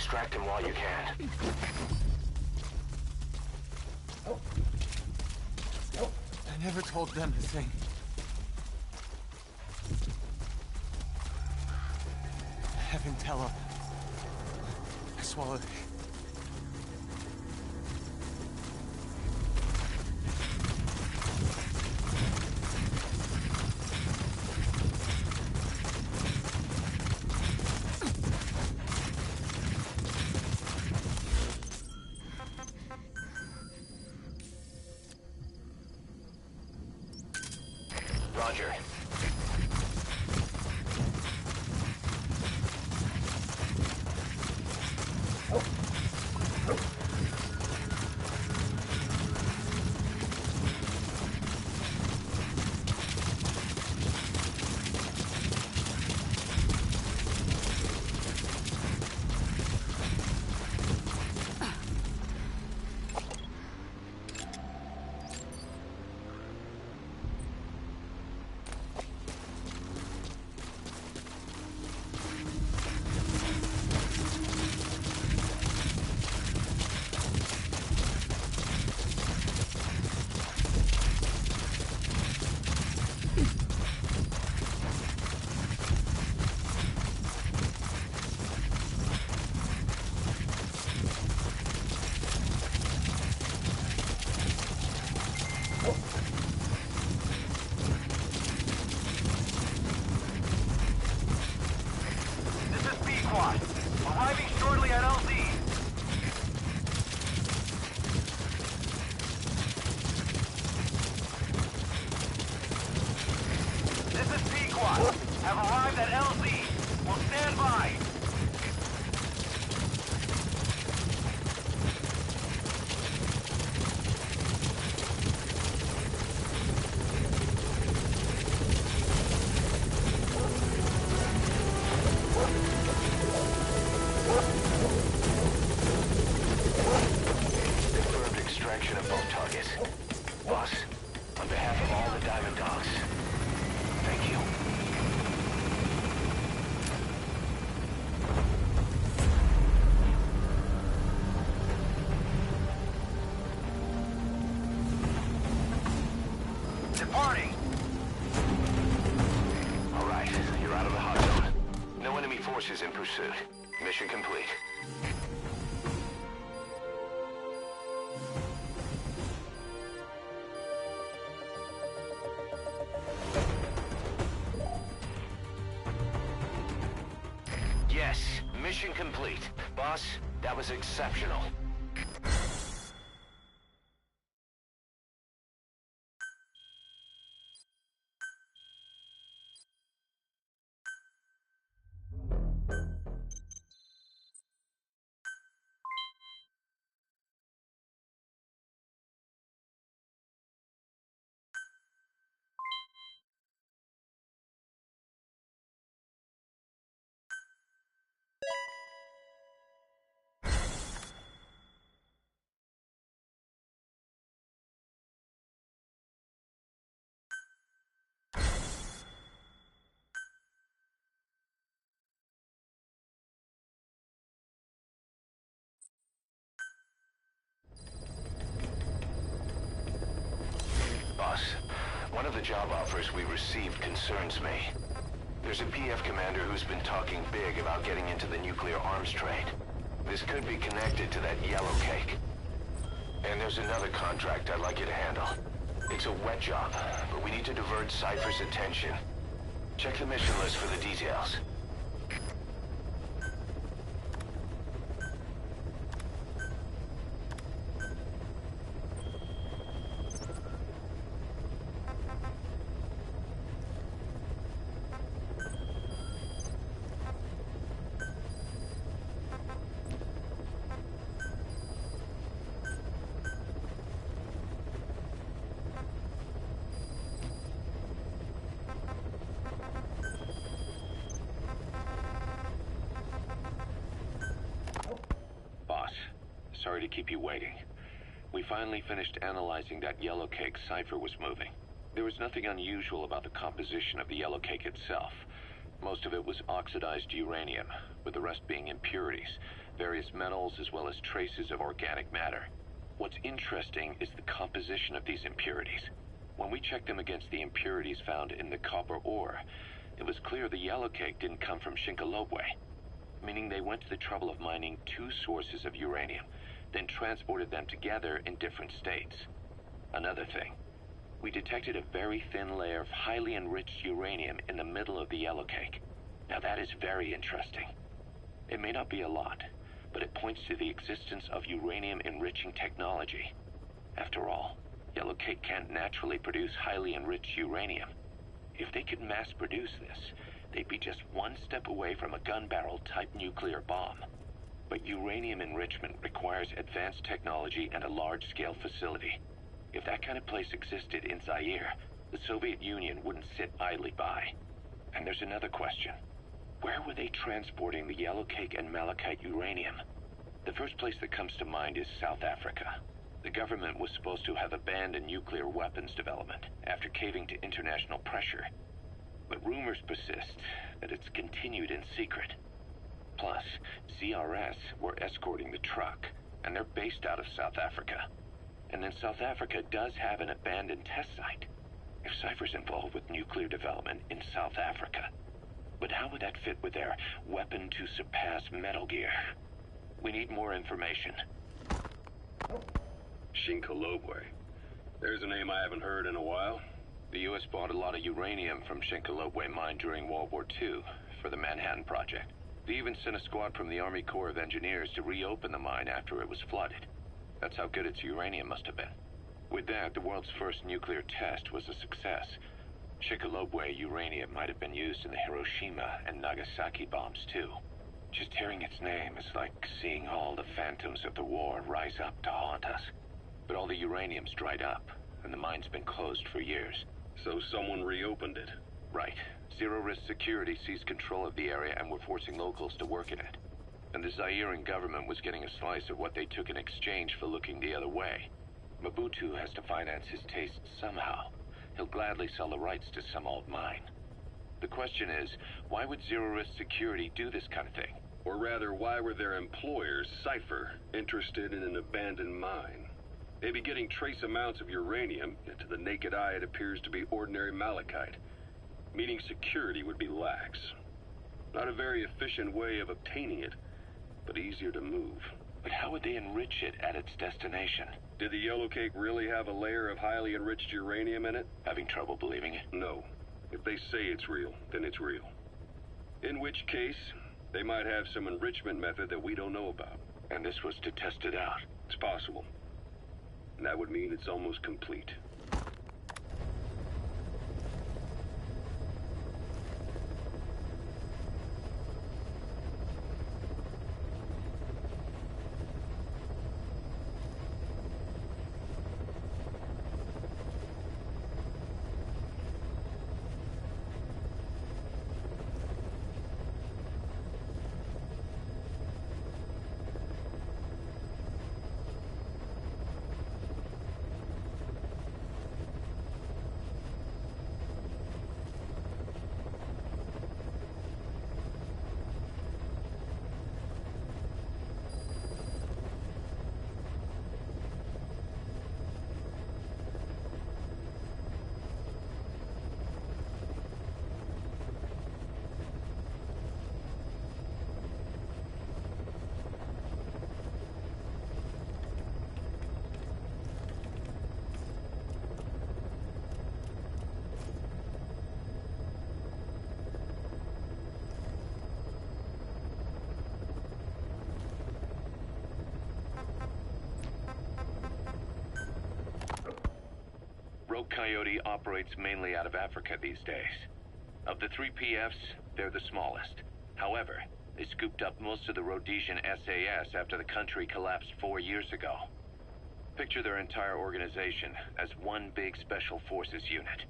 Extract him while you can. I never told them a thing. Heaven tell them. I swallowed it. Roger. Arriving shortly at LZ. This is Pequod. Have arrived at LZ. Will stand by. Of both targets. Boss, on behalf of all the Diamond Dogs, thank you. Departing! All right, you're out of the hot zone. No enemy forces in pursuit. Mission complete. Yes, mission complete. Boss, that was exceptional. Boss, one of the job offers we received concerns me. There's a PF commander who's been talking big about getting into the nuclear arms trade. This could be connected to that yellow cake. And there's another contract I'd like you to handle. It's a wet job, but we need to divert Cypher's attention. Check the mission list for the details. Sorry to keep you waiting. We finally finished analyzing that yellow cake Cypher was moving. There was nothing unusual about the composition of the yellow cake itself. Most of it was oxidized uranium, with the rest being impurities. various metals as well as traces of organic matter. What's interesting is the composition of these impurities. When we checked them against the impurities found in the copper ore, it was clear the yellowcake didn't come from Shinkolobwe, meaning they went to the trouble of mining two sources of uranium, then transported them together in different states. Another thing, we detected a very thin layer of highly enriched uranium in the middle of the yellowcake. Now that is very interesting. It may not be a lot, but it points to the existence of uranium-enriching technology. After all, yellowcake can't naturally produce highly enriched uranium. If they could mass-produce this, they'd be just one step away from a gun barrel-type nuclear bomb. But uranium enrichment requires advanced technology and a large-scale facility. If that kind of place existed in Zaire, the Soviet Union wouldn't sit idly by. And there's another question. Where were they transporting the yellowcake and malachite uranium? The first place that comes to mind is South Africa. The government was supposed to have abandoned nuclear weapons development after caving to international pressure. But rumors persist that it's continued in secret. Plus, CRS were escorting the truck, and they're based out of South Africa. And then South Africa does have an abandoned test site. If Cypher's involved with nuclear development in South Africa. But how would that fit with their weapon to surpass Metal Gear? We need more information. Shinkolobwe. There's a name I haven't heard in a while. The U.S. bought a lot of uranium from Shinkolobwe mine during World War II for the Manhattan Project. They even sent a squad from the Army Corps of Engineers to reopen the mine after it was flooded. That's how good its uranium must have been. With that, the world's first nuclear test was a success. Shinkolobwe uranium might have been used in the Hiroshima and Nagasaki bombs too. Just hearing its name is like seeing all the phantoms of the war rise up to haunt us. But all the uranium's dried up, and the mine's been closed for years. So someone reopened it. Right. Zero-risk security seized control of the area and were forcing locals to work in it. And the Zairean government was getting a slice of what they took in exchange for looking the other way. Mobutu has to finance his tastes somehow. He'll gladly sell the rights to some old mine. The question is, why would zero-risk security do this kind of thing? Or rather, why were their employers, Cypher, interested in an abandoned mine? They'd be getting trace amounts of uranium, yet to the naked eye it appears to be ordinary malachite, meaning security would be lax. Not a very efficient way of obtaining it, but easier to move. But how would they enrich it at its destination? Did the yellowcake really have a layer of highly enriched uranium in it? Having trouble believing it? No. If they say it's real, then it's real. In which case, they might have some enrichment method that we don't know about. And this was to test it out? It's possible. And that would mean it's almost complete. Rogue Coyote operates mainly out of Africa these days. Of the three PFs, they're the smallest. However, they scooped up most of the Rhodesian SAS after the country collapsed 4 years ago. Picture their entire organization as one big special forces unit.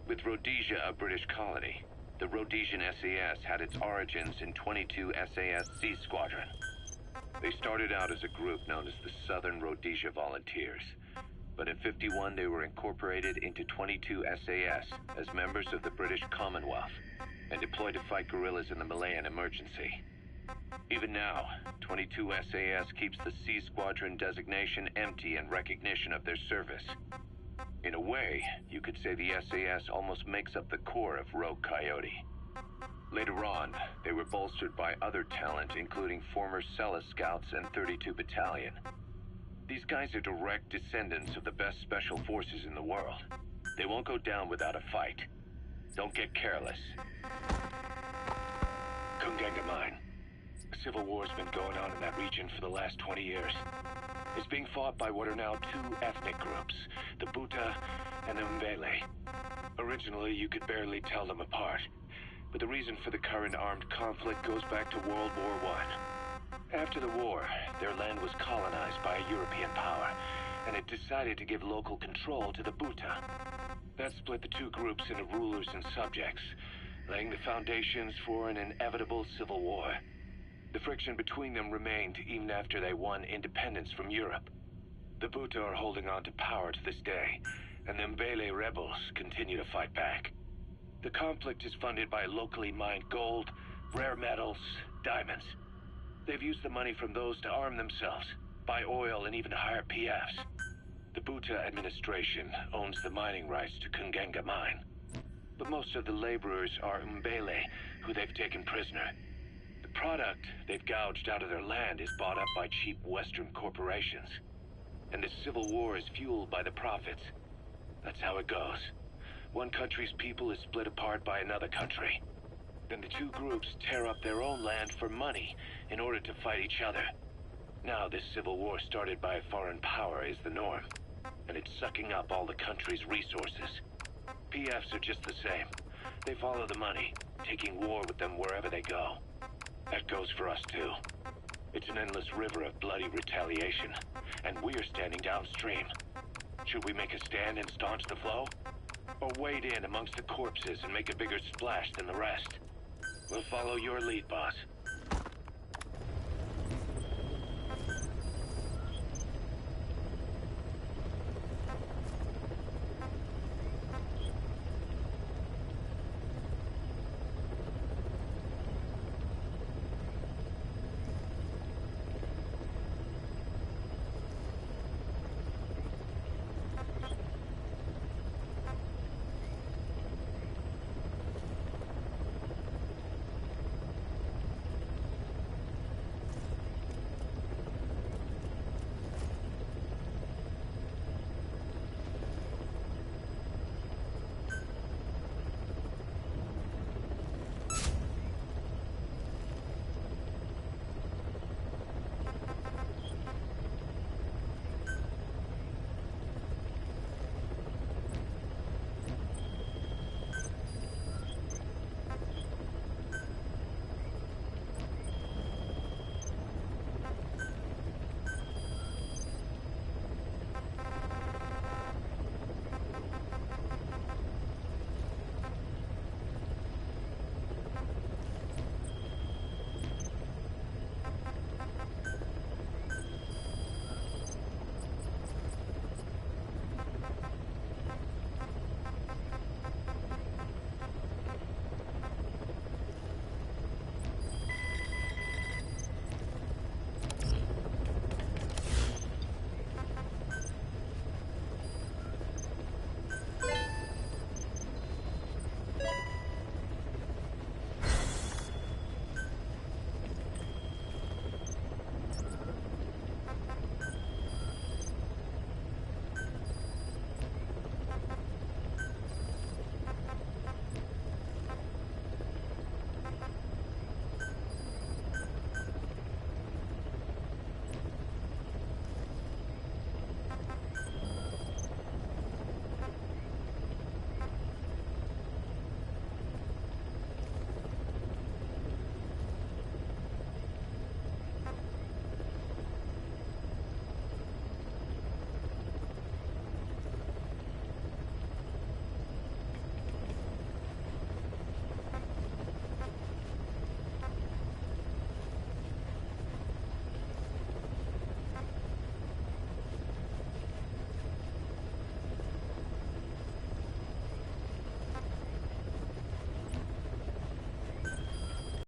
With Rhodesia a British colony, the Rhodesian SAS had its origins in 22 SAS Sea Squadron. They started out as a group known as the Southern Rhodesia Volunteers. But in '51 they were incorporated into 22 SAS as members of the British Commonwealth and deployed to fight guerrillas in the Malayan emergency. Even now, 22 SAS keeps the C Squadron designation empty in recognition of their service. In a way, you could say the SAS almost makes up the core of Rogue Coyote. Later on, they were bolstered by other talent, including former Celis Scouts and 32 Battalion. These guys are direct descendants of the best special forces in the world. They won't go down without a fight. Don't get careless. Kungenga Mine. A civil war's been going on in that region for the last 20 years. It's being fought by what are now two ethnic groups, the Buta and the Mbele. Originally, you could barely tell them apart, but the reason for the current armed conflict goes back to World War I. After the war, their land was colonized by a European power, and it decided to give local control to the Buta. That split the two groups into rulers and subjects, laying the foundations for an inevitable civil war. The friction between them remained even after they won independence from Europe. The Buta are holding on to power to this day, and the Mbele rebels continue to fight back. The conflict is funded by locally mined gold, rare metals, diamonds. They've used the money from those to arm themselves, buy oil, and even hire PFs. The Buta administration owns the mining rights to Kungenga Mine. But most of the laborers are Mbele, who they've taken prisoner. The product they've gouged out of their land is bought up by cheap Western corporations. And the civil war is fueled by the profits. That's how it goes. One country's people is split apart by another country. Then the two groups tear up their own land for money in order to fight each other. Now this civil war started by a foreign power is the norm, and it's sucking up all the country's resources. PFs are just the same. They follow the money, taking war with them wherever they go. That goes for us too. It's an endless river of bloody retaliation, and we're standing downstream. Should we make a stand and staunch the flow? Or wade in amongst the corpses and make a bigger splash than the rest? We'll follow your lead, boss.